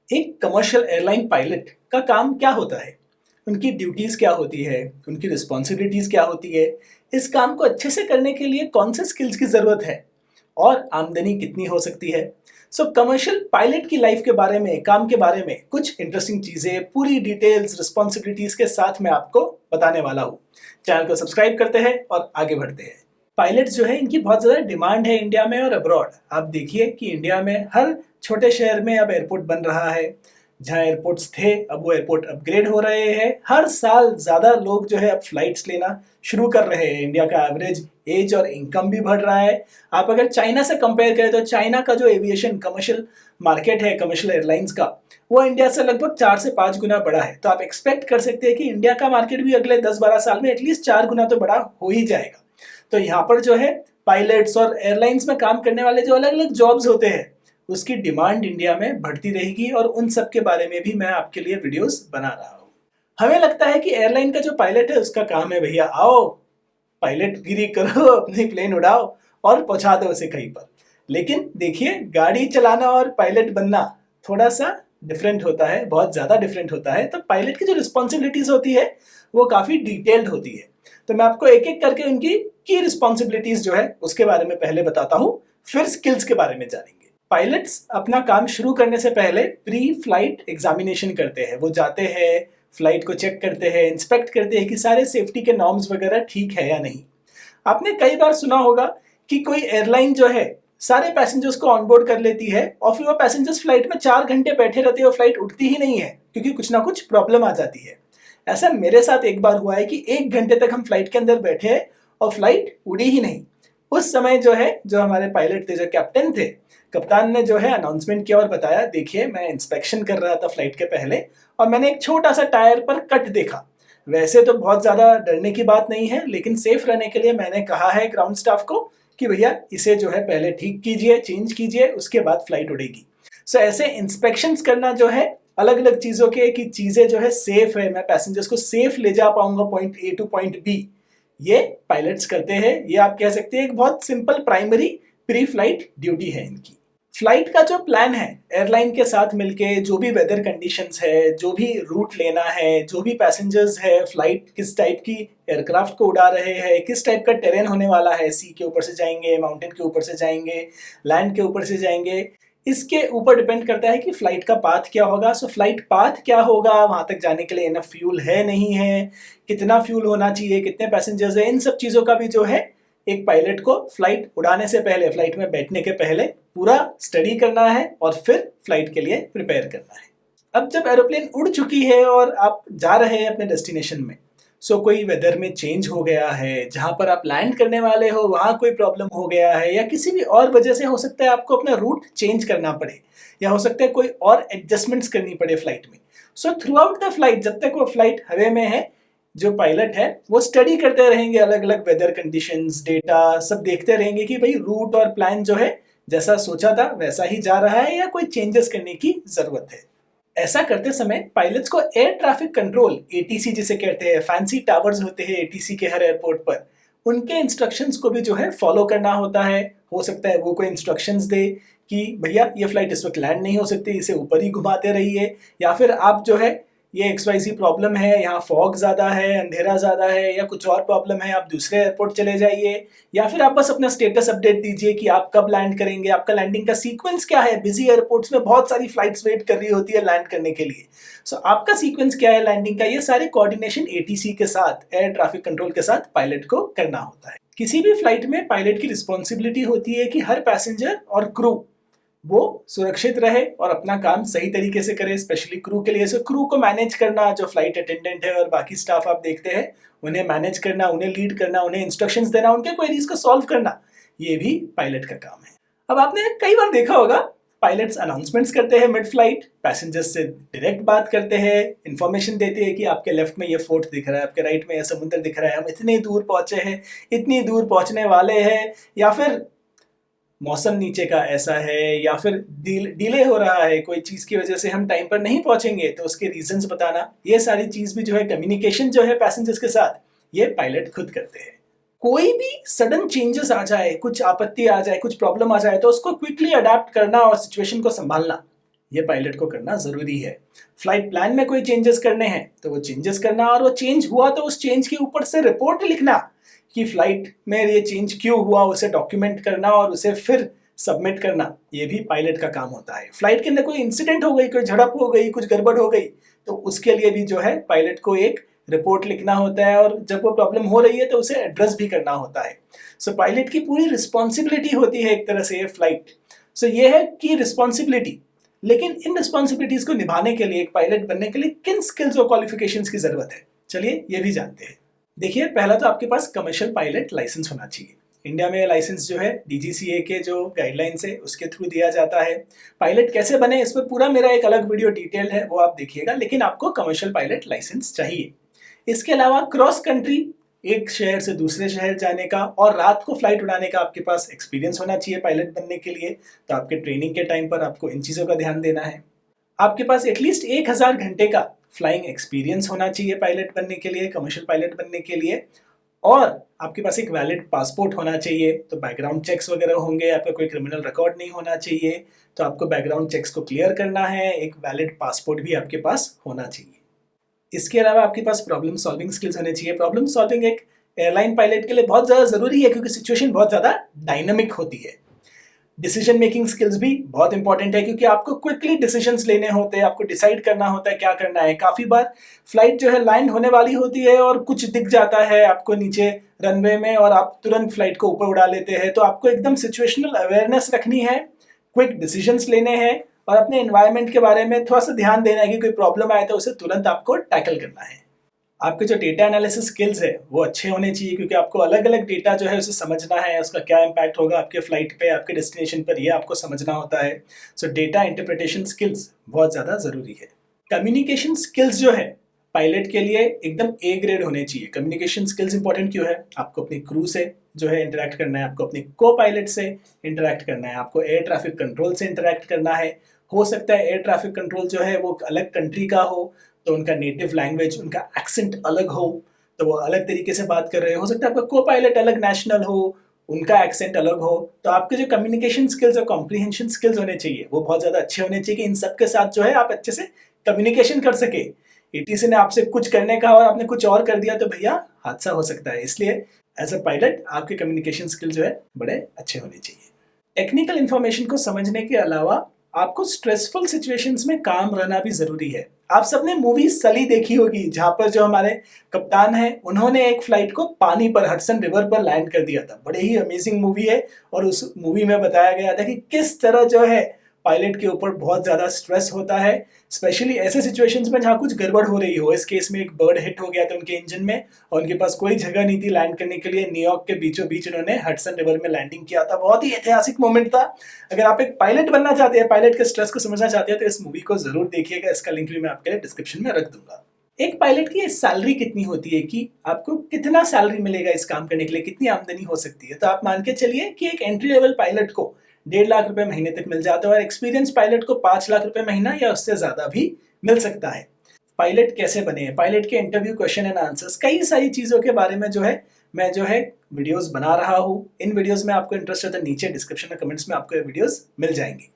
एक commercial airline pilot का काम क्या होता है? उनकी ड्यूटीज़ क्या होती है? उनकी रिस्पॉन्सिबिलिटीज़ क्या होती है? इस काम को अच्छे से करने के लिए कौन से स्किल्स की ज़रूरत है? और आमदनी कितनी हो सकती है? सो कमर्शियल पायलट की लाइफ के बारे में, काम के बारे में कुछ इंटरेस्टिंग चीज़ें, पूरी डिटेल्स, रिस्पॉन्सिबिलिटीज़ के साथ मैं आपको बताने वाला हूँ। चैनल को सब्सक्राइब करते हैं और आगे बढ़ते हैं। पायलट्स जो है इनकी बहुत ज़्यादा डिमांड है इंडिया में और अब्रॉड। आप देखिए कि इंडिया में हर छोटे शहर में अब एयरपोर्ट बन रहा है। जहाँ एयरपोर्ट्स थे अब वो एयरपोर्ट अपग्रेड हो रहे हैं। हर साल ज़्यादा लोग जो है अब फ्लाइट्स लेना शुरू कर रहे हैं। इंडिया का एवरेज एज और इनकम भी बढ़ रहा है। आप अगर चाइना से कंपेयर करें तो चाइना का जो एविएशन कमर्शियल मार्केट है, कमर्शियल एयरलाइंस का, वो इंडिया से लगभग 4 से 5 गुना बड़ा है। तो आप एक्सपेक्ट कर सकते हैं कि इंडिया का मार्केट भी अगले 10-12 साल में एटलीस्ट 4 गुना तो बड़ा हो ही जाएगा। तो यहाँ पर जो है पायलट्स और एयरलाइंस में काम करने वाले जो अलग अलग जॉब्स होते हैं उसकी डिमांड इंडिया में बढ़ती रहेगी और उन सब के बारे में भी मैं आपके लिए वीडियोस बना रहा हूँ। हमें लगता है कि एयरलाइन का जो पायलट है उसका काम है भैया आओ पायलट गिरी करो, अपनी प्लेन उड़ाओ और पहुंचा दो उसे कहीं पर। लेकिन देखिए गाड़ी चलाना और पायलट बनना थोड़ा सा डिफरेंट होता है, बहुत ज़्यादा डिफरेंट होता है। तो पायलट की जो रिस्पॉन्सिबिलिटीज़ होती है वो काफ़ी डिटेल्ड होती है। तो मैं आपको एक एक करके उनकी की रिस्पॉन्सिबिलिटीज़ जो है उसके बारे में पहले बताता हूँ, फिर स्किल्स के बारे में जानेंगे। पायलट्स अपना काम शुरू करने से पहले प्री फ्लाइट एग्जामिनेशन करते हैं। वो जाते हैं, फ्लाइट को चेक करते हैं, इंस्पेक्ट करते हैं कि सारे सेफ्टी के नॉर्म्स वगैरह ठीक है या नहीं। आपने कई बार सुना होगा कि कोई एयरलाइन जो है सारे पैसेंजर्स को ऑनबोर्ड कर लेती है और फिर वो पैसेंजर्स फ्लाइट में 4 घंटे बैठे रहते हैं और फ्लाइट उठती ही नहीं है क्योंकि कुछ ना कुछ प्रॉब्लम आ जाती है। ऐसा मेरे साथ एक बार हुआ है कि 1 घंटे तक हम फ्लाइट के अंदर बैठे और फ्लाइट उड़ी ही नहीं। उस समय जो है जो हमारे पायलट थे, जो कैप्टन थे, कप्तान ने जो है अनाउंसमेंट किया और बताया देखिए मैं इंस्पेक्शन कर रहा था फ्लाइट के पहले और मैंने एक छोटा सा टायर पर कट देखा। वैसे तो बहुत ज़्यादा डरने की बात नहीं है लेकिन सेफ रहने के लिए मैंने कहा है ग्राउंड स्टाफ को कि भैया इसे जो है पहले ठीक कीजिए, चेंज कीजिए, उसके बाद फ्लाइट उड़ेगी। सो ऐसे इंस्पेक्शंस करना जो है अलग अलग चीज़ों के कि चीज़ें जो है सेफ है, मैं पैसेंजर्स को सेफ ले जा पाऊंगा point A to point B, ये पायलट्स करते हैं। ये आप कह सकते हैं एक बहुत simple primary pre flight duty है इनकी। फ्लाइट का जो प्लान है एयरलाइन के साथ मिलके, जो भी वेदर कंडीशंस है, जो भी रूट लेना है, जो भी पैसेंजर्स है, फ्लाइट किस टाइप की एयरक्राफ्ट को उड़ा रहे हैं, किस टाइप का टेरेन होने वाला है, सी के ऊपर से जाएंगे, माउंटेन के ऊपर से जाएंगे, लैंड के ऊपर से जाएंगे, इसके ऊपर डिपेंड करता है कि फ्लाइट का पाथ क्या होगा। सो फ्लाइट पाथ क्या होगा, वहाँ तक जाने के लिए इनफ फ्यूल है नहीं है, कितना फ्यूल होना चाहिए, कितने पैसेंजर्स है, इन सब चीज़ों का भी जो है एक पायलट को फ्लाइट उड़ाने से पहले, फ्लाइट में बैठने के पहले पूरा स्टडी करना है और फिर फ्लाइट के लिए प्रिपेयर करना है। अब जब एरोप्लेन उड़ चुकी है और आप जा रहे हैं अपने डेस्टिनेशन में, सो कोई वेदर में चेंज हो गया है, जहाँ पर आप लैंड करने वाले हो वहाँ कोई प्रॉब्लम हो गया है या किसी भी और वजह से हो सकता है आपको अपना रूट चेंज करना पड़े या हो सकता है कोई और एडजस्टमेंट्स करनी पड़े फ्लाइट में। So through out the flight, जब तक वो फ्लाइट हवा में है, जो पायलट है वो स्टडी करते रहेंगे अलग अलग वेदर कंडीशंस, डेटा सब देखते रहेंगे कि भाई रूट और प्लान जो है जैसा सोचा था वैसा ही जा रहा है या कोई चेंजेस करने की जरूरत है। ऐसा करते समय पायलट्स को एयर ट्रैफिक कंट्रोल, एटीसी जिसे कहते हैं, फैंसी टावर्स होते हैं एटीसी के हर एयरपोर्ट पर, उनके इंस्ट्रक्शंस को भी जो है फॉलो करना होता है। हो सकता है वो कोई इंस्ट्रक्शंस दे कि भैया ये फ्लाइट इस वक्त लैंड नहीं हो सकती, इसे ऊपर ही घुमाते रहिए, या फिर आप जो है ये XYZ प्रॉब्लम है, यहाँ फॉग ज़्यादा है, अंधेरा ज़्यादा है, या कुछ और प्रॉब्लम है, आप दूसरे एयरपोर्ट चले जाइए, या फिर आप बस अपना स्टेटस अपडेट दीजिए कि आप कब लैंड करेंगे, आपका लैंडिंग का सीक्वेंस क्या है। बिजी एयरपोर्ट्स में बहुत सारी फ्लाइट्स वेट कर रही होती है लैंड करने के लिए। सो आपका सीक्वेंस क्या है लैंडिंग का, ये सारे कोऑर्डिनेशन एटीसी के साथ, एयर ट्रैफिक कंट्रोल के साथ पायलट को करना होता है। किसी भी फ्लाइट में पायलट की रिस्पॉन्सिबिलिटी होती है कि हर पैसेंजर और क्रू वो सुरक्षित रहे और अपना काम सही तरीके से करे, स्पेशली क्रू के लिए। सो क्रू को मैनेज करना, जो फ्लाइट अटेंडेंट है और बाकी स्टाफ आप देखते हैं, उन्हें मैनेज करना, उन्हें लीड करना, उन्हें इंस्ट्रक्शंस देना, उनके क्वेरीज को सॉल्व करना, ये भी पायलट का काम है। अब आपने कई बार देखा होगा पायलट्स अनाउंसमेंट्स करते हैं मिड फ्लाइट, पैसेंजर्स से डायरेक्ट बात करते हैं, इंफॉर्मेशन देते हैं कि आपके लेफ्ट में ये फोर्ट दिख रहा है, आपके राइट में ये समुद्र दिख रहा है, हम इतनी दूर पहुंचे हैं, इतनी दूर पहुंचने वाले हैं, या फिर मौसम नीचे का ऐसा है, या फिर डिले हो रहा है, कोई चीज़ की वजह से हम टाइम पर नहीं पहुंचेंगे तो उसके रीजंस बताना। ये सारी चीज़ भी जो है, कम्युनिकेशन जो है पैसेंजर्स के साथ, ये पायलट खुद करते हैं। कोई भी सडन चेंजेस आ जाए, कुछ आपत्ति आ जाए, कुछ प्रॉब्लम आ जाए, तो उसको क्विकली अडेप्ट करना और सिचुएशन को संभालना, ये पायलट को करना ज़रूरी है। फ्लाइट प्लान में कोई चेंजेस करने हैं तो वो चेंजेस करना, और वो चेंज हुआ तो उस चेंज के ऊपर से रिपोर्ट लिखना कि फ्लाइट में ये चेंज क्यों हुआ, उसे डॉक्यूमेंट करना और उसे फिर सबमिट करना, ये भी पायलट का काम होता है। फ्लाइट के अंदर कोई इंसिडेंट हो गई, कोई झड़प हो गई, कुछ गड़बड़ हो गई, तो उसके लिए भी जो है पायलट को एक रिपोर्ट लिखना होता है, और जब वो प्रॉब्लम हो रही है तो उसे एड्रेस भी करना होता है। सो पायलट की पूरी रिस्पॉन्सिबिलिटी होती है एक तरह से ये फ्लाइट। सो ये है कि रिस्पॉन्सिबिलिटी, लेकिन इन रिस्पॉन्सिबिलिटीज को निभाने के लिए, एक पायलट बनने के लिए किन स्किल्स और क्वालिफिकेशंस की जरूरत है, चलिए ये भी जानते हैं। देखिए, पहला तो आपके पास कमर्शियल पायलट लाइसेंस होना चाहिए। इंडिया में लाइसेंस जो है डीजीसीए के जो गाइडलाइंस है उसके थ्रू दिया जाता है। पायलट कैसे बने, इस पर पूरा मेरा एक अलग वीडियो डिटेल है, वो आप देखिएगा, लेकिन आपको कमर्शियल पायलट लाइसेंस चाहिए। इसके अलावा क्रॉस कंट्री, एक शहर से दूसरे शहर जाने का और रात को फ्लाइट उड़ाने का आपके पास एक्सपीरियंस होना चाहिए पायलट बनने के लिए। तो आपके ट्रेनिंग के टाइम पर आपको इन चीज़ों का ध्यान देना है। आपके पास एटलीस्ट 1000 घंटे का फ्लाइंग एक्सपीरियंस होना चाहिए पायलट बनने के लिए, कमर्शियल पायलट बनने के लिए। और आपके पास एक वैलिड पासपोर्ट होना चाहिए। तो बैकग्राउंड चेक्स वगैरह होंगे, आपका कोई क्रिमिनल रिकॉर्ड नहीं होना चाहिए, तो आपको बैकग्राउंड चेक्स को क्लियर करना है। एक वैलिड पासपोर्ट भी आपके पास होना चाहिए। इसके अलावा आपके पास प्रॉब्लम सॉल्विंग स्किल्स होने चाहिए। प्रॉब्लम सॉल्विंग एक एयरलाइन पायलट के लिए बहुत ज़्यादा ज़रूरी है, क्योंकि सिचुएशन बहुत ज़्यादा डायनामिक होती है। डिसीजन मेकिंग स्किल्स भी बहुत इंपॉर्टेंट है, क्योंकि आपको क्विकली डिसीजंस लेने होते हैं, आपको डिसाइड करना होता है क्या करना है। काफ़ी बार फ्लाइट जो है लैंड होने वाली होती है और कुछ दिख जाता है आपको नीचे रनवे में, और आप तुरंत फ्लाइट को ऊपर उड़ा लेते हैं। तो आपको एकदम सिचुएशनल अवेयरनेस रखनी है, क्विक डिसीजंस लेने हैं, और अपने एनवायरनमेंट के बारे में थोड़ा सा ध्यान देना है कि कोई प्रॉब्लम आए तो उसे तुरंत आपको टैकल करना है। आपके जो डेटा एनालिसिस स्किल्स है वो अच्छे होने चाहिए, क्योंकि आपको अलग अलग डेटा जो है उसे समझना है, उसका क्या इम्पैक्ट होगा आपके फ्लाइट पे, आपके डेस्टिनेशन पर, ये आपको समझना होता है। सो डेटा इंटरप्रिटेशन स्किल्स बहुत ज़्यादा ज़रूरी है। कम्युनिकेशन स्किल्स जो है पायलट के लिए एकदम ए ग्रेड होने चाहिए। कम्युनिकेशन स्किल्स इंपॉर्टेंट क्यों है? आपको अपनी क्रू से जो है इंटरेक्ट करना है, आपको अपने को पायलट से इंटरेक्ट करना है, आपको एयर ट्रैफिक कंट्रोल से इंटरेक्ट करना है। हो सकता है एयर ट्रैफिक कंट्रोल जो है वो अलग कंट्री का हो, तो उनका नेटिव लैंग्वेज, उनका एक्सेंट अलग हो, तो वो अलग तरीके से बात कर रहे हो सकता है आपका को पायलट अलग नेशनल हो, उनका एक्सेंट अलग हो। तो आपके जो कम्युनिकेशन स्किल्स और कॉम्प्रीहेंशन स्किल्स होने चाहिए वो बहुत ज़्यादा अच्छे होने चाहिए कि इन सब के साथ जो है आप अच्छे से कम्युनिकेशन कर सके। एटीसी ने आपसे कुछ करने का और आपने कुछ और कर दिया तो भैया हादसा हो सकता है। इसलिए एज अ पायलट आपके कम्युनिकेशन स्किल जो है बड़े अच्छे होने चाहिए। टेक्निकल इन्फॉर्मेशन को समझने के अलावा आपको स्ट्रेसफुल सिचुएशंस में काम रहना भी जरूरी है। आप सबने मूवी सली देखी होगी, जहां पर जो हमारे कप्तान हैं उन्होंने एक फ्लाइट को पानी पर, हडसन रिवर पर लैंड कर दिया था। बड़े ही अमेजिंग मूवी है, और उस मूवी में बताया गया था कि किस तरह जो है पायलट के ऊपर बहुत ज़्यादा स्ट्रेस होता है, स्पेशली ऐसे सिचुएशंस में जहाँ कुछ गड़बड़ हो रही हो। इस केस में एक बर्ड हिट हो गया था उनके इंजन में, और उनके पास कोई जगह नहीं थी लैंड करने के लिए। न्यूयॉर्क के बीचों बीच उन्होंने हडसन रिवर में लैंडिंग किया था। बहुत ही ऐतिहासिक मोमेंट था। अगर आप एक पायलट बनना चाहते हैं, पायलट के स्ट्रेस को समझना चाहते हैं, तो इस मूवी को जरूर देखिएगा। इसका लिंक भी मैं आपके लिए डिस्क्रिप्शन में रख दूंगा। एक पायलट की सैलरी कितनी होती है, कि आपको कितना सैलरी मिलेगा इस काम करने के लिए, कितनी आमदनी हो सकती है? तो आप मान के चलिए कि एक एंट्री लेवल पायलट को 1.5 लाख रुपए महीने तक मिल जाता है, और एक्सपीरियंस पायलट को 5 लाख रुपए महीना या उससे ज्यादा भी मिल सकता है। पायलट कैसे बने, पायलट के इंटरव्यू, क्वेश्चन एंड आंसर्स, कई सारी चीजों के बारे में जो है मैं जो है वीडियोस बना रहा हूँ। इन वीडियोस में आपको इंटरेस्ट है तो नीचे डिस्क्रिप्शन में, कमेंट्स में आपको ये वीडियोस मिल जाएंगी।